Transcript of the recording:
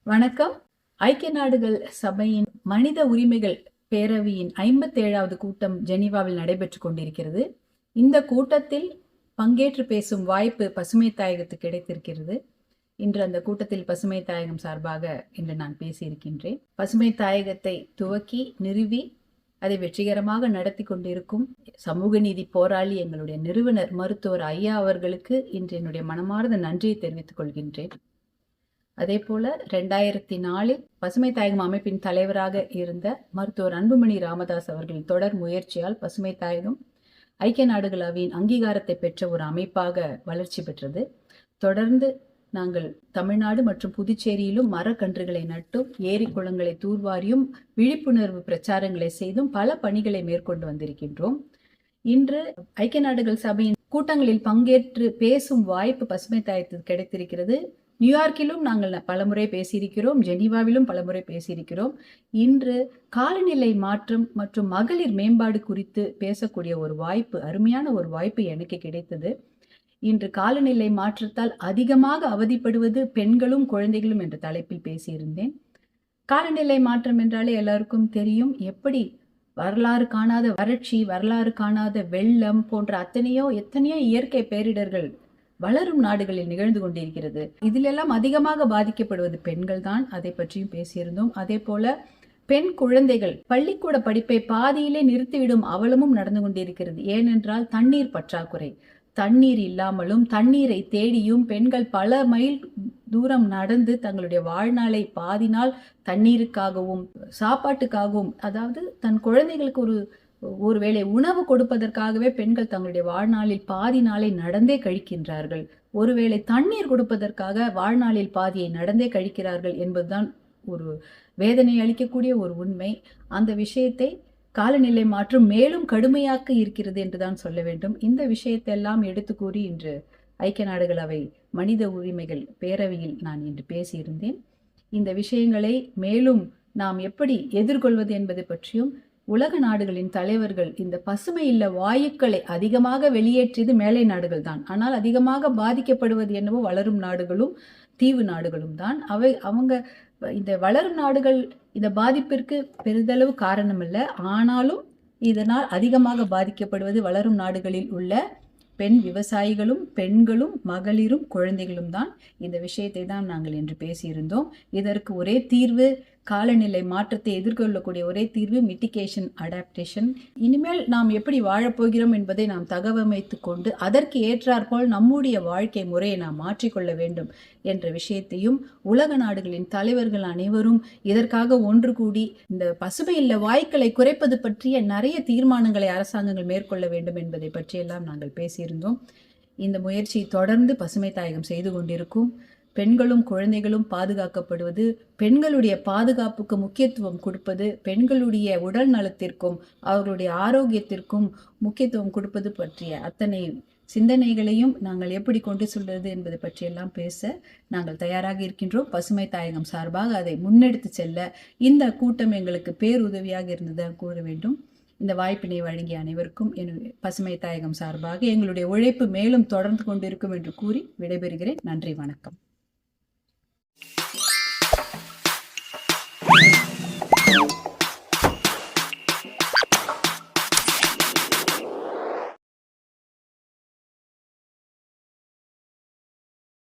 வணக்கம். ஐக்கிய நாடுகள் சபையின் மனித உரிமைகள் பேரவையின் 57வது கூட்டம் ஜெனீவாவில் நடைபெற்றுக் கொண்டிருக்கிறது. இந்த கூட்டத்தில் பங்கேற்று பேசும் வாய்ப்பு பசுமை தாயகத்துக்கு கிடைத்திருக்கிறது. இன்று அந்த கூட்டத்தில் பசுமை தாயகம் சார்பாக இன்று நான் பேசியிருக்கின்றேன். பசுமை தாயகத்தை துவக்கி நிறுவி அதை வெற்றிகரமாக நடத்தி கொண்டிருக்கும் சமூக நீதி போராளி எங்களுடைய நிறுவனர் மருத்துவர் ஐயா அவர்களுக்கு இன்று என்னுடைய மனமார்ந்த நன்றியை தெரிவித்துக் கொள்கின்றேன். அதே போல 2004 பசுமை தாயகம் அமைப்பின் தலைவராக இருந்த மருத்துவர் அன்புமணி ராமதாஸ் அவர்களின் தொடர் முயற்சியால் பசுமை தாயகம் ஐக்கிய நாடுகள் அவையின் அங்கீகாரத்தை பெற்ற ஒரு அமைப்பாக வளர்ச்சி பெற்றது. தொடர்ந்து நாங்கள் தமிழ்நாடு மற்றும் புதுச்சேரியிலும் மரக்கன்றுகளை நட்டும் ஏரி குளங்களை தூர்வாரியும் விழிப்புணர்வு பிரச்சாரங்களை செய்தும் பல பணிகளை மேற்கொண்டு வந்திருக்கின்றோம். இன்று ஐக்கிய நாடுகள் சபையின் கூட்டங்களில் பங்கேற்று பேசும் வாய்ப்பு பசுமை தாயகத்துக்கு கிடைத்திருக்கிறது. நியூயார்க்கிலும் நாங்கள் பலமுறை பேசியிருக்கிறோம், ஜெனீவாவிலும் பலமுறை பேசியிருக்கிறோம். இன்று காலநிலை மாற்றம் மற்றும் மகளிர் மேம்பாடு குறித்து பேசக்கூடிய ஒரு வாய்ப்பு, அருமையான ஒரு வாய்ப்பு எனக்கு கிடைத்தது. இன்று காலநிலை மாற்றத்தால் அதிகமாக அவதிப்படுவது பெண்களும் குழந்தைகளும் என்ற தலைப்பில் பேசியிருந்தேன். காலநிலை மாற்றம் என்றாலே எல்லாருக்கும் தெரியும். எப்படி வரலாறு காணாத வறட்சி, வரலாறு காணாத வெள்ளம் போன்ற எத்தனையோ இயற்கை பேரிடர்கள் வளரும் நாடுகளில் நிகழ்ந்து கொண்டிருக்கிறது. இதிலெல்லாம் அதிகமாக பாதிக்கப்படுவது பெண்கள் தான். அதை பற்றியும் பேசியிருந்தோம். அதே போல பெண் குழந்தைகள் பள்ளிக்கூட படிப்பை பாதியிலே நிறுத்திவிடும் அவலமும் நடந்து கொண்டிருக்கிறது. ஏனென்றால் தண்ணீர் பற்றாக்குறை. தண்ணீர் இல்லாமலும் தண்ணீரை தேடியும் பெண்கள் பல மைல் தூரம் நடந்து தங்களுடைய வாழ்நாளை பாதி நாள் தண்ணீருக்காகவும் சாப்பாட்டுக்காகவும், அதாவது தன் குழந்தைகளுக்கு ஒருவேளை உணவு கொடுப்பதற்காகவே பெண்கள் தங்களுடைய வாழ்நாளில் பாதி நாளை நடந்தே கழிக்கின்றார்கள். ஒருவேளை தண்ணீர் கொடுப்பதற்காக வாழ்நாளில் பாதியை நடந்தே கழிக்கிறார்கள் என்பதுதான் ஒரு வேதனை அளிக்கக்கூடிய ஒரு உண்மை. அந்த விஷயத்தை காலநிலை மாற்றம் மேலும் கடுமையாக்க இருக்கிறது என்றுதான் சொல்ல வேண்டும். இந்த விஷயத்தெல்லாம் எடுத்து கூறி இன்று ஐக்கிய நாடுகள் அவை மனித உரிமைகள் பேரவையில் நான் இன்று பேசியிருந்தேன். இந்த விஷயங்களை மேலும் நாம் எப்படி எதிர்கொள்வது என்பது பற்றியும், உலக நாடுகளின் தலைவர்கள் இந்த பசுமை இல்ல வாயுக்களை அதிகமாக வெளியேற்றியது மேலை நாடுகள் தான். ஆனால் அதிகமாக பாதிக்கப்படுவது என்னவோ வளரும் நாடுகளும் தீவு நாடுகளும் தான். அவங்க இந்த வளரும் நாடுகள் இந்த பாதிப்பிற்கு பெரிதளவு காரணம் இல்லை. ஆனாலும் இதனால் அதிகமாக பாதிக்கப்படுவது வளரும் நாடுகளில் உள்ள பெண் விவசாயிகளும் பெண்களும் மகளிரும் குழந்தைகளும் தான். இந்த விஷயத்தை தான் நாங்கள் இன்று பேசியிருந்தோம். இதற்கு ஒரே தீர்வு, காலநிலை மாற்றத்தை எதிர்கொள்ளக்கூடிய ஒரே தீர்வு மிட்டிகேஷன், அடாப்டேஷன். இனிமேல் நாம் எப்படி வாழப்போகிறோம் என்பதை நாம் தகவமைத்து கொண்டு அதற்கு ஏற்றாற்போல் நம்முடைய வாழ்க்கை முறையை நாம் மாற்றிக்கொள்ள வேண்டும் என்ற விஷயத்தையும் உலக நாடுகளின் தலைவர்கள் அனைவரும் இதற்காக ஒன்று கூடி இந்த பசுமை இல்ல வாயுக்களை குறைப்பது பற்றிய நிறைய தீர்மானங்களை அரசாங்கங்கள் மேற்கொள்ள வேண்டும் என்பதை பற்றியெல்லாம் நாங்கள் பேசியிருந்தோம். இந்த முயற்சியை தொடர்ந்து பசுமை தாயகம் செய்து கொண்டிருக்கும். பெண்களும் குழந்தைகளும் பாதுகாக்கப்படுவது, பெண்களுடைய பாதுகாப்புக்கு முக்கியத்துவம் கொடுப்பது, பெண்களுடைய உடல் நலத்திற்கும் அவர்களுடைய ஆரோக்கியத்திற்கும் முக்கியத்துவம் கொடுப்பது பற்றிய அத்தனை சிந்தனைகளையும் நாங்கள் எப்படி கொண்டு செல்வது என்பது பற்றியெல்லாம் பேச நாங்கள் தயாராக இருக்கின்றோம். பசுமை தாயகம் சார்பாக அதை முன்னெடுத்து செல்ல இந்த கூட்டம் எங்களுக்கு பேருதவியாக இருந்ததாக கூற வேண்டும். இந்த வாய்ப்பினை வழங்கிய அனைவருக்கும் பசுமை தாயகம் சார்பாக எங்களுடைய உழைப்பு மேலும் தொடர்ந்து கொண்டிருக்கும் என்று கூறி விடைபெறுகிறேன். நன்றி, வணக்கம். you